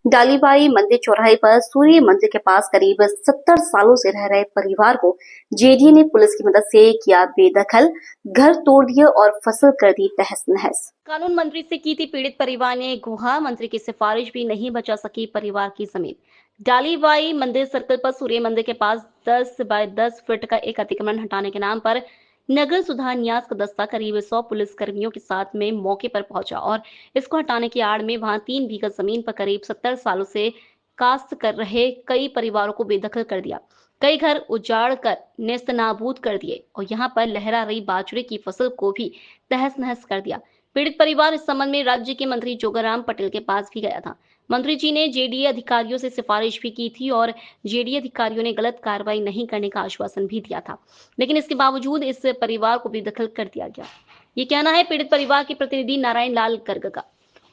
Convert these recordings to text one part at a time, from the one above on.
डालीबाई मंदिर चौराहे पर सूर्य मंदिर के पास करीब 70 सालों से रह रहे परिवार को जेडीए ने पुलिस की मदद से किया बेदखल, घर तोड़ दिए और फसल कर दी तहस नहस। कानून मंत्री से की थी पीड़ित परिवार ने गुहार, मंत्री की सिफारिश भी नहीं बचा सकी परिवार की जमीन। डालीबाई मंदिर सर्कल पर सूर्य मंदिर के पास 10 बाय 10 फीट का एक अतिक्रमण हटाने के नाम पर नगर सुधार न्यास का दस्ता करीब 100 पुलिस कर्मियों के साथ में मौके पर पहुंचा और इसको हटाने की आड़ में वहां 3 बीघा जमीन पर करीब 70 सालों से काश्त कर रहे कई परिवारों को बेदखल कर दिया। कई घर उजाड़ कर नेस्तनाबूद कर दिए और यहाँ पर लहरा रही बाजरे की फसल को भी तहस नहस कर दिया। पीड़ित परिवार इस संबंध में राज्य के मंत्री जोगाराम पटेल के पास भी गया था। मंत्री जी ने जेडीए अधिकारियों से सिफारिश भी की थी और जेडीए अधिकारियों ने गलत कार्रवाई नहीं करने का आश्वासन भी दिया था, लेकिन इसके बावजूद इस परिवार को बेदखल कर दिया गया। ये कहना है पीड़ित परिवार के प्रतिनिधि नारायण लाल गर्ग का।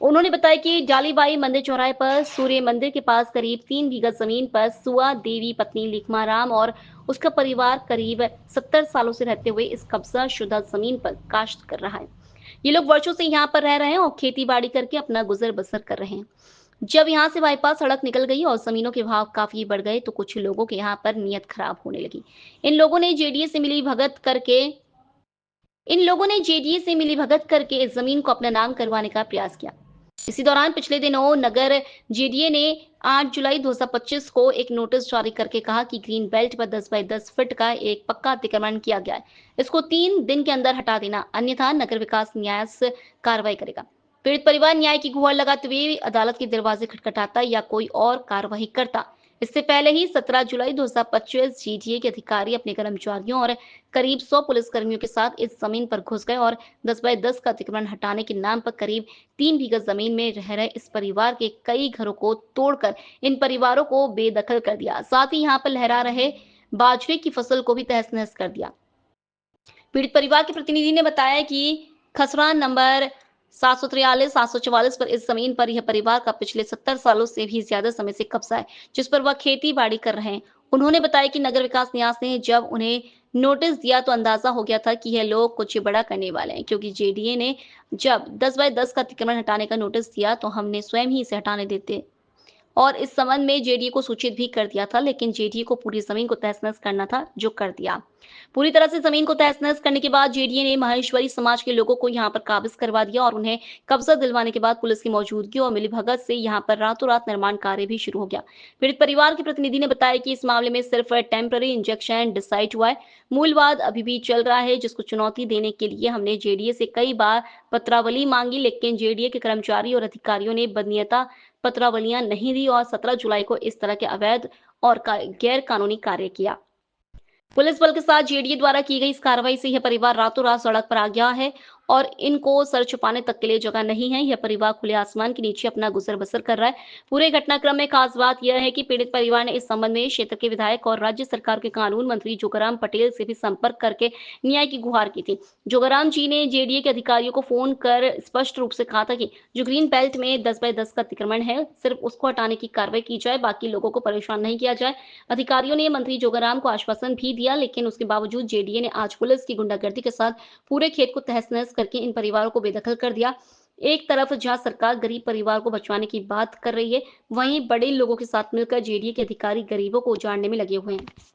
उन्होंने बताया कि डालीबाई मंदिर चौराहे पर सूर्य मंदिर के पास करीब 3 बीघा जमीन पर सुआ देवी पत्नी लिखमाराम और उसका परिवार करीब 70 सालों से रहते हुए इस कब्जा शुदा जमीन पर काश्त कर रहा है। ये लोग वर्षों से यहाँ पर रह रहे हैं और खेती बाड़ी करके अपना गुजर बसर कर रहे हैं। जब यहाँ से बाईपास सड़क निकल गई और जमीनों के भाव काफी बढ़ गए तो कुछ लोगों के यहाँ पर नीयत खराब होने लगी। इन लोगों ने जेडीए से मिली भगत करके इस जमीन को अपना नाम करवाने का प्रयास किया। इसी दौरान पिछले दिनों नगर जेडीए ने 8 जुलाई 2025 को एक नोटिस जारी करके कहा कि ग्रीन बेल्ट पर 10 बाय 10 फीट का एक पक्का अतिक्रमण किया गया है, इसको 3 दिन के अंदर हटा देना, अन्यथा नगर विकास न्यास कार्रवाई करेगा। पीड़ित परिवार न्याय की गुहार लगाते हुए अदालत के दरवाजे खटखटाता या कोई और कार्रवाई करता। इससे पहले ही 17 जुलाई 2025 जेडीए के अधिकारी अपने कर्मचारियों और करीब 100 पुलिसकर्मियों के साथ इस जमीन पर घुस गए और 10 बाय 10 का अतिक्रमण हटाने के नाम पर करीब 3 बीघा जमीन में रह रहे इस परिवार के कई घरों को तोड़कर इन परिवारों को बेदखल कर दिया। साथ ही यहाँ पर लहरा रहे बाजरे की फसल को भी तहस नहस कर दिया। पीड़ित परिवार के प्रतिनिधि ने बताया कि खसरा नंबर 743-744 पर इस जमीन पर यह परिवार का पिछले 70 सालों से भी ज्यादा समय से कब्जा है, जिस पर वह खेती बाड़ी कर रहे हैं। उन्होंने बताया कि नगर विकास न्यास ने जब उन्हें नोटिस दिया तो अंदाजा हो गया था कि यह लोग कुछ बड़ा करने वाले हैं, क्योंकि जेडीए ने जब 10 बाय 10 का अतिक्रमण हटाने का नोटिस दिया तो हमने स्वयं ही इसे हटाने देते और इस संबंध में जेडीए को सूचित भी कर दिया था, लेकिन जेडीए को पूरी जमीन को तहस-नहस करना था, जो कर दिया। पूरी तरह से जमीन को तहस-नहस करने के बाद जेडीए ने माहेश्वरी समाज के लोगों को यहां पर काबिज करवा दिया और उन्हें कब्जा दिलवाने के बाद पुलिस की मौजूदगी और मिलीभगत से यहां पर रातों रात निर्माण कार्य भी शुरू हो गया। पीड़ित परिवार के प्रतिनिधि ने बताया कि इस मामले में सिर्फ टेम्पररी इंजेक्शन डिसाइड हुआ है, मूल वाद अभी भी चल रहा है, जिसको चुनौती देने के लिए हमने जेडीए से कई बार पत्रावली मांगी, लेकिन जेडीए के कर्मचारी और अधिकारियों ने बदनीयता पत्रावलियां नहीं दी और 17 जुलाई को इस तरह के अवैध और गैर कानूनी कार्य किया। पुलिस बल के साथ जेडीए द्वारा की गई इस कार्रवाई से यह परिवार रातों रात सड़क पर आ गया है और इनको सर छुपाने तक के लिए जगह नहीं है। यह परिवार खुले आसमान के नीचे अपना गुजर बसर कर रहा है। पूरे घटनाक्रम में खास बात यह है कि पीड़ित परिवार ने इस संबंध में क्षेत्र के विधायक और राज्य सरकार के कानून मंत्री जोगाराम पटेल से भी संपर्क करके न्याय की गुहार की थी। जोगाराम जी ने जेडीए के अधिकारियों को फोन कर स्पष्ट रूप से कहा था कि जो ग्रीन बेल्ट में 10 बाय 10 का अतिक्रमण है, सिर्फ उसको हटाने की कार्रवाई की जाए, बाकी लोगों को परेशान नहीं किया जाए। अधिकारियों ने मंत्री जोगाराम को आश्वासन भी दिया, लेकिन उसके बावजूद जेडीए ने आज पुलिस की गुंडागर्दी के साथ पूरे खेत को तहस-नहस करके इन परिवारों को बेदखल कर दिया। एक तरफ जहां सरकार गरीब परिवार को बचाने की बात कर रही है, वहीं बड़े लोगों के साथ मिलकर जेडीए के अधिकारी गरीबों को उजाड़ने में लगे हुए हैं।